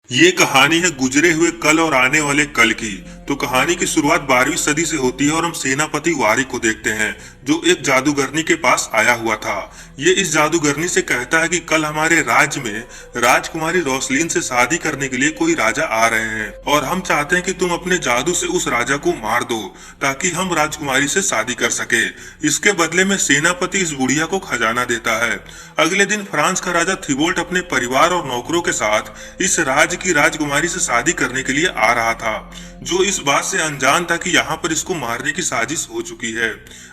ये कहानी है गुजरे हुए कल और आने वाले कल की। तो कहानी की शुरुआत 12वीं सदी से होती है और हम सेनापति वारी को देखते हैं जो एक जादूगरनी के पास आया हुआ था। ये इस जादूगरनी से कहता है कि कल हमारे राज्य में राजकुमारी रोसलिन से शादी करने के लिए कोई राजा आ रहे हैं और हम चाहते हैं कि तुम अपने जादू से उस राजा को मार दो ताकि हम राजकुमारी से शादी कर सके। इसके बदले में सेनापति इस बुढ़िया को खजाना देता है। अगले दिन फ्रांस का राजा थिबोल्ट अपने परिवार और नौकरों के साथ इस राज्य की राजकुमारी से शादी करने के लिए आ रहा था, जो इस बात से अनजान था कि यहाँ पर इसको मारने की साजिश हो चुकी है।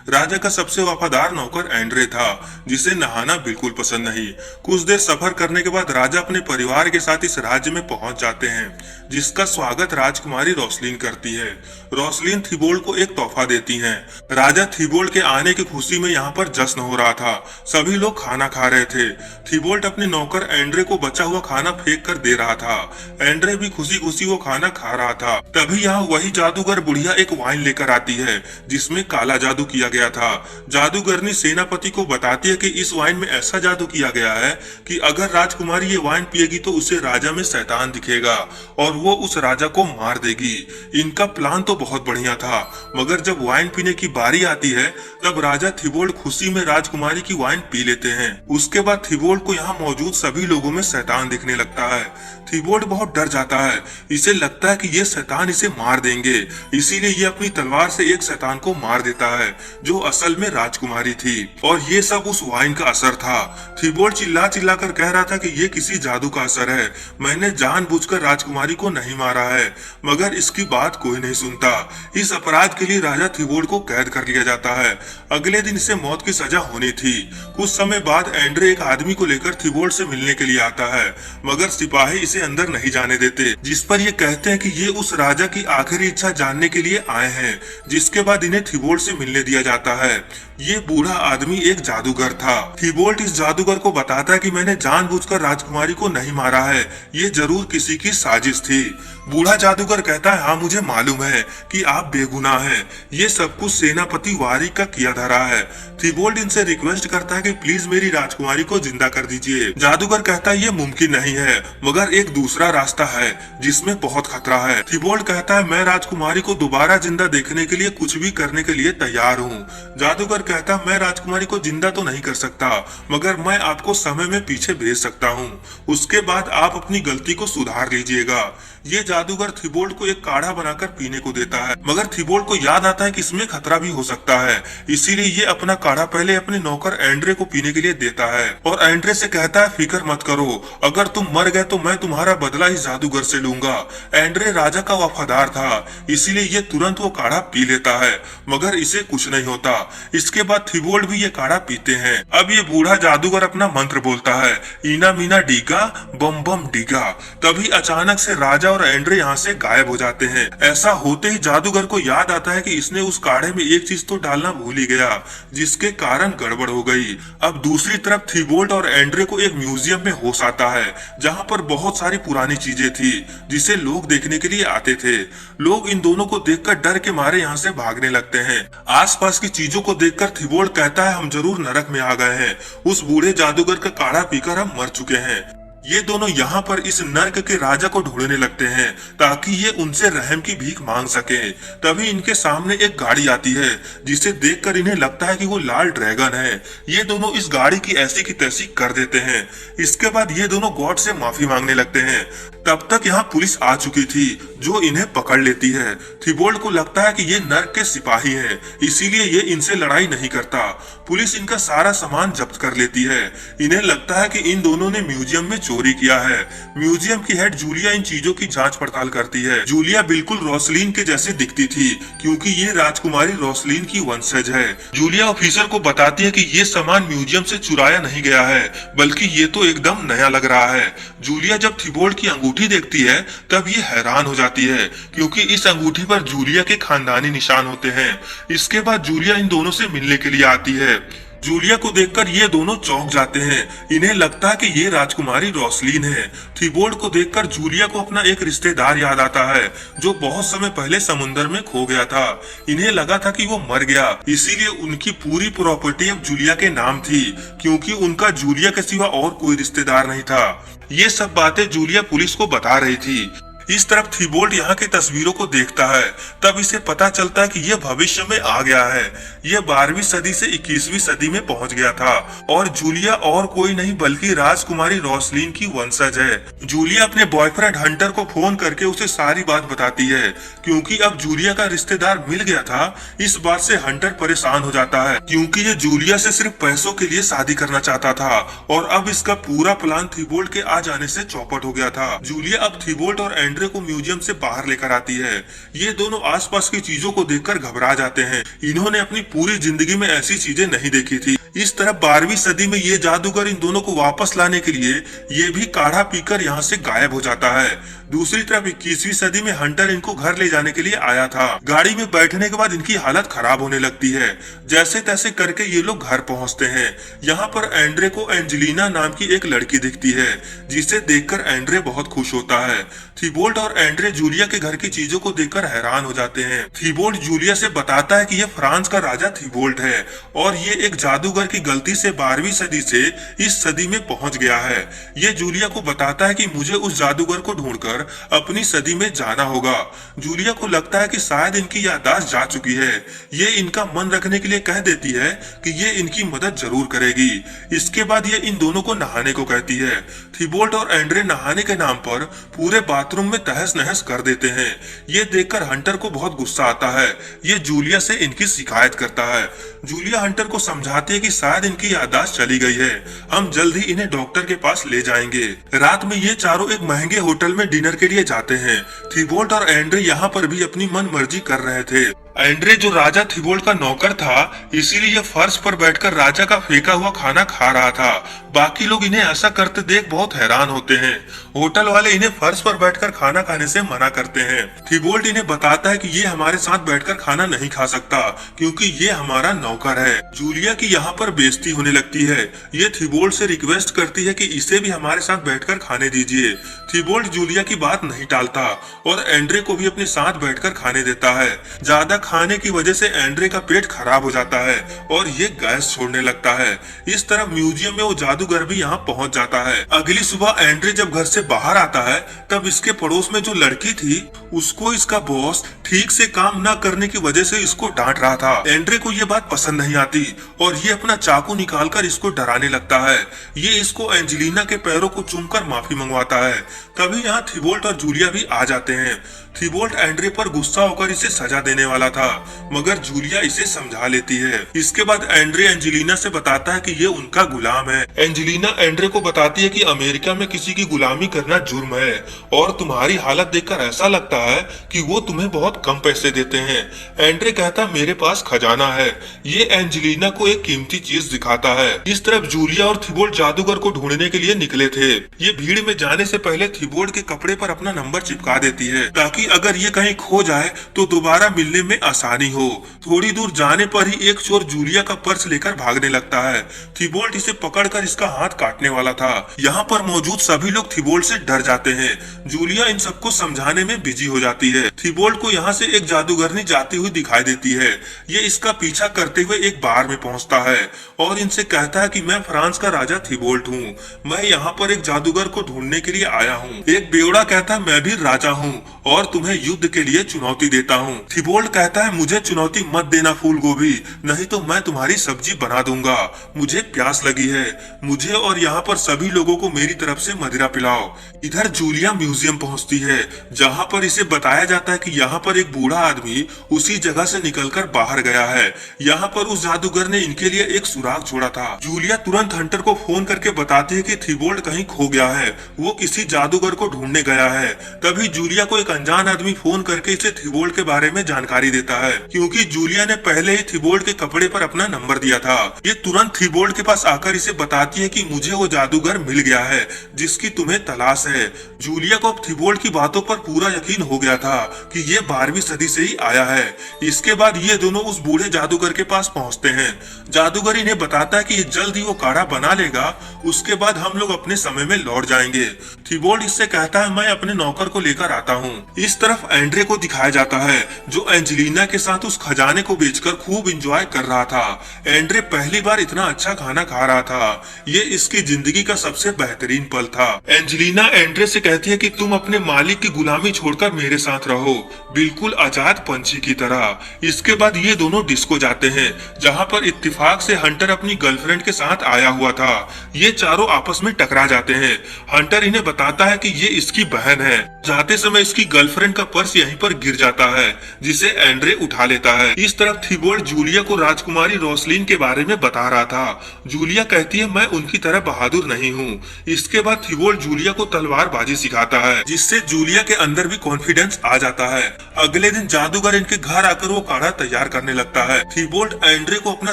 राजा का सबसे वफादार नौकर एंड्रे था जिसे नहाना बिल्कुल पसंद नहीं। कुछ देर सफर करने के बाद राजा अपने परिवार के साथ इस राज्य में पहुंच जाते हैं जिसका स्वागत राजकुमारी रोसलिन करती है। रोसलिन थिबोल्ट को एक तोहफा देती हैं। राजा थिबोल्ट के आने की खुशी में यहाँ पर जश्न हो रहा था। सभी लोग खाना खा रहे थे। थिबोल्ट अपने नौकर एंड्रे को बचा हुआ खाना फेंक कर दे रहा था। एंड्रे भी खुशी खुशी वो खाना खा रहा था। तभी यहाँ वही जादूगर बुढ़िया एक वाइन लेकर आती है जिसमें काला जादू किया गया था। जादूगरनी सेनापति को बताती है कि इस वाइन में ऐसा जादू किया गया है कि अगर राजकुमारी ये वाइन पिएगी तो उसे राजा में शैतान दिखेगा और वो उस राजा को मार देगी। इनका प्लान तो बहुत बढ़िया था, मगर जब वाइन पीने की बारी आती है तब राजा थिबोल्ट खुशी में राजकुमारी की वाइन पी लेते हैं। उसके बाद थिबोल्ट को यहाँ मौजूद सभी लोगों में शैतान दिखने लगता है। थिबोल्ट बहुत डर जाता है। इसे लगता है कि ये शैतान इसे मार देंगे, इसीलिए ये अपनी तलवार से एक शैतान को मार देता है जो असल में राजकुमारी थी। और ये सब उस वाइन का असर था। थिबोल्ट चिल्ला चिल्ला कर कह रहा था कि ये किसी जादू का असर है, मैंने जानबूझकर राजकुमारी को नहीं मारा है, मगर इसकी बात कोई नहीं सुनता। इस अपराध के लिए राजा थिबोल्ट को कैद कर लिया जाता है। अगले दिन इसे मौत की सजा होनी थी। कुछ समय बाद एंड्रे एक आदमी को लेकर थिबोल्ट से मिलने के लिए आता है, मगर सिपाही इसे अंदर नहीं जाने देते, जिस पर ये कहते हैं कि ये उस राजा की आखिरी इच्छा जानने के लिए आए हैं। जिसके बाद इन्हें थिबोल्ट से मिलने दिया जाता है। ये बूढ़ा आदमी एक जादूगर था। थिबोल्ट इस जादूगर को बताता है कि मैंने जानबूझकर राजकुमारी को नहीं मारा है, ये जरूर किसी की साजिश थी। बूढ़ा जादूगर कहता है, हाँ मुझे मालूम है कि आप बेगुनाह हैं, ये सब कुछ सेनापति वारी का किया धरा है। थिबोल्ट इनसे रिक्वेस्ट करता है कि प्लीज मेरी राजकुमारी को जिंदा कर दीजिए। जादूगर कहता है ये मुमकिन नहीं है, मगर एक दूसरा रास्ता है जिसमें बहुत खतरा है। थिबोल्ट कहता है मैं राजकुमारी को दोबारा जिंदा देखने के लिए कुछ भी करने के लिए तैयार हूँ। जादूगर कहता है मैं राजकुमारी को जिंदा तो नहीं कर सकता, मगर मैं आपको समय में पीछे भेज सकता हूँ, उसके बाद आप अपनी गलती को सुधार लीजिएगा। ये जादूगर थिबोल्ट को एक काढ़ा बनाकर पीने को देता है, मगर थिबोल्ट को याद आता है कि इसमें खतरा भी हो सकता है, इसीलिए ये अपना काढ़ा पहले अपने नौकर एंड्रे को पीने के लिए देता है और एंड्रे से कहता है फिक्र मत करो, अगर तुम मर गए तो मैं तुम्हारा बदला इस जादूगर से लूंगा। एंड्रे राजा का वफादार था, इसीलिए ये तुरंत वो काढ़ा पी लेता है, मगर इसे कुछ नहीं होता। इसके बाद थिबोल्ट भी ये काढ़ा पीते हैं। अब ये बूढ़ा जादूगर अपना मंत्र बोलता है, इना मीना डीगा बम बम डीगा। तभी अचानक से राजा और एंड्रे यहाँ से गायब हो जाते हैं। ऐसा होते ही जादूगर को याद आता है कि इसने उस काढ़े में एक चीज तो डालना भूल ही गया, जिसके कारण गड़बड़ हो गई। अब दूसरी तरफ थिबोल्ट और एंड्रे को एक म्यूजियम में होश आता है जहाँ पर बहुत सारी पुरानी चीजें थी जिसे लोग देखने के लिए आते थे। लोग इन दोनों को देखकर डर के मारे यहाँ से भागने लगते हैं। आसपास की चीजों को देखकर थिबोल्ट कहता है हम जरूर नरक में आ गए हैं, उस बूढ़े जादूगर का काढ़ा पीकर हम मर चुके हैं। ये दोनों यहाँ पर इस नर्क के राजा को ढूंढने लगते हैं ताकि ये उनसे रहम की भीख मांग सके। तभी इनके सामने एक गाड़ी आती है जिसे देखकर इन्हें लगता है कि वो लाल ड्रैगन है। ये दोनों इस गाड़ी की ऐसी की तैसी कर देते हैं। इसके बाद ये दोनों गॉड से माफी मांगने लगते हैं। तब तक यहाँ पुलिस आ चुकी थी जो इन्हें पकड़ लेती है। थिबोल्ट को लगता है कि ये नर्क के सिपाही हैं, इसीलिए ये इनसे लड़ाई नहीं करता। पुलिस इनका सारा सामान जब्त कर लेती है। इन्हें लगता है कि इन दोनों ने म्यूजियम में चोरी किया है। म्यूजियम की हेड जूलिया इन चीजों की जांच पड़ताल करती है। जूलिया बिल्कुल रोसलिन के जैसी दिखती थी क्योंकि ये राजकुमारी रोसलिन की वंशज है। जूलिया ऑफिसर को बताती है कि ये सामान म्यूजियम से चुराया नहीं गया है, बल्कि ये तो एकदम नया लग रहा है। जूलिया जब थिबोल्ट की अंगूठी देखती है तब ये हैरान हो जाती है क्योंकि इस अंगूठी पर जूलिया के खानदानी निशान होते हैं। इसके बाद जूलिया इन दोनों से मिलने के लिए आती है। जूलिया को देखकर ये दोनों चौंक जाते हैं। इन्हें लगता है कि ये राजकुमारी रोसलीन है। थीबोल्ड को देखकर जूलिया को अपना एक रिश्तेदार याद आता है जो बहुत समय पहले समुद्र में खो गया था। इन्हें लगा था कि वो मर गया, इसीलिए उनकी पूरी प्रॉपर्टी अब जूलिया के नाम थी, क्योंकि उनका जूलिया के सिवा और कोई रिश्तेदार नहीं था। ये सब बातें जूलिया पुलिस को बता रही थी। इस तरफ थीबोल्ड यहाँ की तस्वीरों को देखता है, तब इसे पता चलता है कि यह भविष्य में आ गया है। यह 12वीं सदी से 21वीं सदी में पहुंच गया था और जूलिया और कोई नहीं बल्कि राजकुमारी रोसलीन की वंशज है। जूलिया अपने बॉयफ्रेंड हंटर को फोन करके उसे सारी बात बताती है, क्योंकि अब जूलिया का रिश्तेदार मिल गया था। इस बात से हंटर परेशान हो जाता है, क्योंकि ये जूलिया से सिर्फ पैसों के लिए शादी करना चाहता था और अब इसका पूरा प्लान थीबोल्ड के आ जाने से चौपट हो गया था। जूलिया अब थीबोल्ड और एंड्रे को म्यूजियम से बाहर लेकर आती है। ये दोनों आसपास की चीजों को देखकर घबरा जाते हैं। इन्होंने अपनी पूरी जिंदगी में ऐसी चीजें नहीं देखी थी। इस तरफ 12वीं सदी में ये जादूगर इन दोनों को वापस लाने के लिए ये भी काढ़ा पीकर यहाँ से गायब हो जाता है। दूसरी तरफ 21वीं सदी में हंटर इनको घर ले जाने के लिए आया था। गाड़ी में बैठने के बाद इनकी हालत खराब होने लगती है। जैसे तैसे करके ये लोग घर पहुँचते हैं। यहाँ पर एंड्रे को एंजेलिना नाम की एक लड़की दिखती है, जिसे देखकर एंड्रे बहुत खुश होता है। थीबोल्ड और एंड्रे जूलिया के घर की चीजों को देखकर हैरान हो जाते हैं। थीबोल्ड जूलिया से बताता है कि ये फ्रांस का राजा थीबोल्ड है और ये एक जादूगर की गलती से 12वीं सदी से इस सदी में पहुंच गया है। ये जूलिया को बताता है कि मुझे उस जादूगर को ढूंढकर अपनी सदी में जाना होगा। जूलिया को लगता है कि शायद इनकी याददाश्त जा चुकी है। ये इनका मन रखने के लिए कह देती है कि ये इनकी मदद जरूर करेगी। इसके बाद ये इन दोनों को नहाने को कहती है। थीबोल्ड और एंड्रे नहाने के नाम पर पूरे बाथरूम में तहस नहस कर देते हैं। ये देखकर हंटर को बहुत गुस्सा आता है। ये जूलिया से इनकी शिकायत करता है। जूलिया हंटर को समझाती है कि शायद इनकी याददाश्त चली गई है, हम जल्द ही इन्हें डॉक्टर के पास ले जाएंगे। रात में ये चारों एक महंगे होटल में डिनर के लिए जाते हैं। थीबोल्ड और एंड्रे यहाँ पर भी अपनी मन मर्जी कर रहे थे। एंड्रे जो राजा थीबोल्ड का नौकर था, इसीलिए यह फर्श पर बैठकर राजा का फेंका हुआ खाना खा रहा था। बाकी लोग इन्हें ऐसा करते देख बहुत हैरान होते हैं। होटल वाले इन्हें फर्श पर बैठकर खाना खाने से मना करते हैं। थीबोल्ड इन्हें बताता है कि ये हमारे साथ बैठकर खाना नहीं खा सकता, क्योंकि ये हमारा नौकर है। जूलिया की यहाँ पर बेइज्जती होने लगती है। ये थीबोल्ड से रिक्वेस्ट करती है कि इसे भी हमारे साथ बैठकर खाने दीजिए। थीबोल्ड जूलिया की बात नहीं टालता और एंड्रे को भी अपने साथ बैठकर खाने देता है। ज्यादा खाने की वजह से एंड्रे का पेट खराब हो जाता है और ये गैस छोड़ने लगता है। इस तरफ म्यूजियम में वो जादूगर भी यहाँ पहुँच जाता है। अगली सुबह एंड्रे जब घर से बाहर आता है, तब इसके पड़ोस में जो लड़की थी, उसको इसका बॉस ठीक से काम न करने की वजह से इसको डांट रहा था। एंड्रे को ये बात पसंद नहीं आती और ये अपना चाकू निकालकर इसको डराने लगता है। ये इसको एंजेलिना के पैरों को चूमकर माफी मंगवाता है। तभी यहाँ थीबोल्ड और जूलिया भी आ जाते हैं। थीबोल्ड एंड्रे पर गुस्सा होकर इसे सजा देने वाला था, मगर जूलिया इसे समझा लेती है। इसके बाद एंड्रे एंजेलिना से बताता है कि ये उनका गुलाम है। एंजेलिना एंड्रे को बताती है कि अमेरिका में किसी की गुलामी करना जुर्म है और तुम्हारी हालत देखकर ऐसा लगता है कि वो तुम्हें बहुत कम पैसे देते हैं। एंड्रे कहता है मेरे पास खजाना है। ये एंजेलिना को एक कीमती चीज दिखाता है। इस तरफ जूलिया और थीबोल्ड जादूगर को ढूंढने के लिए निकले थे। ये भीड़ में जाने से पहले थीबोल्ड के कपड़े पर अपना नंबर चिपका देती है, ताकि अगर ये कहीं खो जाए तो दोबारा मिलने में आसानी हो। थोड़ी दूर जाने पर ही एक चोर जूलिया का पर्स लेकर भागने लगता है। थीबोल्ड इसे पकड़कर इसका हाथ काटने वाला था। यहाँ पर मौजूद सभी लोग थीबोल्ड से डर जाते हैं। जूलिया इन सबको समझाने में बिजी हो जाती है। थीबोल्ड को यहाँ से एक जादूगरनी जाती हुई दिखाई देती है। ये इसका पीछा करते हुए एक बार में पहुँचता है और इनसे कहता है कि मैं फ्रांस का राजा थीबोल्ड हूँ। मैं यहाँ पर एक जादूगर को ढूंढने के लिए आया हूँ। एक बेवड़ा कहता है मैं भी राजा हूँ और तुम्हें युद्ध के लिए चुनौती देता हूँ। थीबोल्ड कहता है मुझे चुनौती मत देना फूल गोभी, नहीं तो मैं तुम्हारी सब्जी बना दूंगा। मुझे प्यास लगी है, मुझे और यहाँ पर सभी लोगों को मेरी तरफ से मदिरा पिलाओ। इधर जूलिया म्यूजियम पहुँचती है, जहाँ पर इसे बताया जाता है कि यहाँ पर एक बूढ़ा आदमी उसी जगह से निकलकर बाहर गया है। यहाँ पर उस जादूगर ने इनके लिए एक सुराग छोड़ा था। जूलिया तुरंत हंटर को फोन करके बताती है कि थीबोल्ड कहीं खो गया है, वो किसी जादूगर को ढूंढने गया है। तभी जूलिया को एक अनजान आदमी फोन करके इसे थिबोल्ड के बारे में जानकारी देता है, क्योंकि जूलिया ने पहले ही थिबोल्ड के कपड़े पर अपना नंबर दिया था। ये तुरंत थिबोल्ड के पास आकर इसे बताती है कि मुझे वो जादूगर मिल गया है जिसकी तुम्हें तलाश है। जूलिया को अब थिबोल्ड की बातों पर पूरा यकीन हो गया था कि ये 12वीं सदी से ही आया है। इसके बाद ये दोनों उस बूढ़े जादूगर के पास पहुंचते हैं। जादूगर इन्हें बताता है कि ये जल्द ही वो काढ़ा बना लेगा, उसके बाद हम लोग अपने समय में लौट जाएंगे। थिबोल्ड इससे कहता है मैं अपने नौकर को लेकर आता हूँ। इस तरफ एंड्रे को दिखाया जाता है जो एंजेलिना के साथ उस खजाने को बेचकर खूब एंजॉय कर रहा था। एंड्रे पहली बार इतना अच्छा खाना खा रहा था। ये इसकी जिंदगी का सबसे बेहतरीन पल था। एंजेलिना एंड्रे से कहती है कि तुम अपने मालिक की गुलामी छोड़कर मेरे साथ रहो, बिल्कुल आजाद पंछी की तरह। इसके बाद ये दोनों डिस्को जाते हैं जहाँ पर इत्तेफाक से हंटर अपनी गर्लफ्रेंड के साथ आया हुआ था। ये चारों आपस में टकरा जाते हैं। हंटर इन्हें बताता है कि ये इसकी बहन है। जाते समय इसकी गर्लफ्रेंड का पर्स यहीं पर गिर जाता है जिसे एंड्रे उठा लेता है। इस तरफ थिबोल्ड जूलिया को राजकुमारी रोसलिन के बारे में बता रहा था। जूलिया कहती है मैं उनकी तरह बहादुर नहीं हूँ। इसके बाद थिबोल्ड जूलिया को तलवारबाजी सिखाता है जिससे जूलिया के अंदर भी कॉन्फिडेंस आ जाता है। अगले दिन जादूगर इनके घर आकर वो काढ़ा तैयार करने लगता है। थिबोल्ड एंड्रे को अपना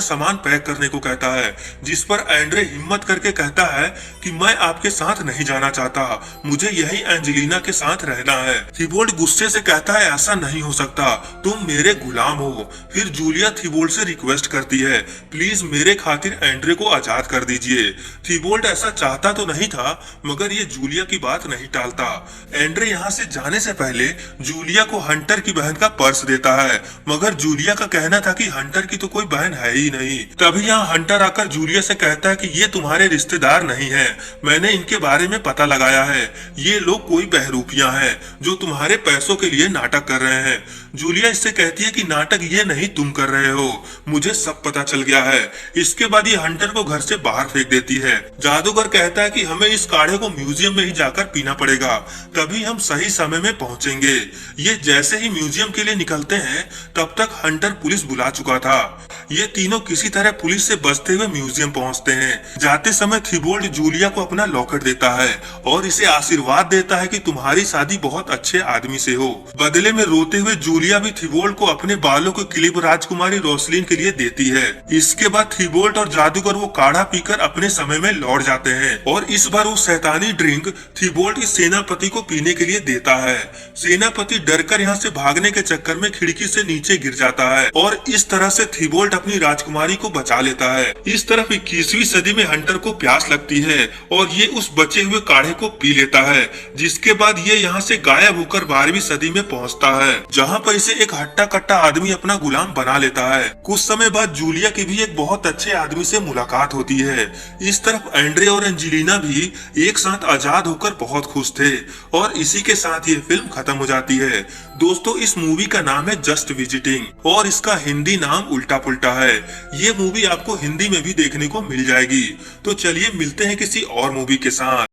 सामान पैक करने को कहता है, जिस पर एंड्रे हिम्मत करके कहता है कि मैं आपके साथ नहीं जाना चाहता, मुझे यही एंजेलिना के साथ रहना है। थिबोल्ड गुस्से से कहता है ऐसा नहीं हो सकता, तुम मेरे गुलाम हो। फिर जूलिया थिबोल्ड से रिक्वेस्ट करती है प्लीज मेरे खातिर एंड्रे को आजाद कर दीजिए। थिबोल्ड ऐसा चाहता तो नहीं था, मगर ये जूलिया की बात नहीं टालता। एंड्रे यहाँ से जाने से पहले जूलिया को हंटर की बहन का पर्स देता है, मगर जूलिया का कहना था कि हंटर की तो कोई बहन है ही नहीं। तभी यहाँ हंटर आकर जूलिया से कहता है कि ये तुम्हारे रिश्तेदार नहीं है, मैंने इनके बारे में पता लगाया है। ये लोग कोई बहरूपियां हैं जो तुम्हारे पैसों के लिए नाटक कर रहे हैं। जूलिया इससे कहती है कि नाटक ये नहीं तुम कर रहे हो, मुझे सब पता चल गया है। इसके बाद ये हंटर को घर से बाहर फेंक देती है। जादूगर कहता है कि हमें इस काढ़े को म्यूजियम में ही जाकर पीना पड़ेगा, तभी हम सही समय में पहुंचेंगे। ये जैसे ही म्यूजियम के लिए निकलते हैं तब तक हंटर पुलिस बुला चुका था। ये तीनों किसी तरह पुलिस से बचते हुए म्यूजियम पहुंचते हैं। जाते समय थिबोल्ड जूलिया को अपना लॉकेट देता है और इसे आशीर्वाद देता है कि तुम्हारी शादी बहुत अच्छे आदमी से हो। बदले में रोते हुए जूलिया भी थिबोल्ड को अपने बालों की क्लिप राजकुमारी रोसलिन के लिए देती है। इसके बाद थिबोल्ड और जादूगर वो काढ़ा पीकर अपने समय में लौट जाते हैं और इस बार वो शैतानी ड्रिंक थिबोल्ड इस सेनापति को पीने के लिए देता है। सेनापति डरकर यहाँ से भागने के चक्कर में खिड़की से नीचे गिर जाता है और इस तरह से थिबोल्ड अपनी राजकुमारी को बचा लेता है। इस तरफ 21वीं सदी में हंटर को प्यास लगती है और ये उस बचे हुए काढ़े को पी लेता है, जिसके बाद ये यहाँ से गायब होकर 12वीं सदी में पहुँचता है, जहाँ पर इसे एक हट्टा कट्टा आदमी अपना गुलाम बना लेता है। कुछ समय बाद जूलिया की भी एक बहुत अच्छे आदमी से मुलाकात होती है। इस तरफ एंड्रे और एंजेलिना भी एक साथ आजाद होकर बहुत खुश थे और इसी के साथ ये फिल्म खत्म हो जाती है। दोस्तों, इस मूवी का नाम है जस्ट विजिटिंग और इसका हिंदी नाम उल्टा पुल्टा है। ये मूवी आपको हिंदी में भी देखने को मिल जाएगी। तो चलिए मिलते हैं किसी और मूवी के साथ।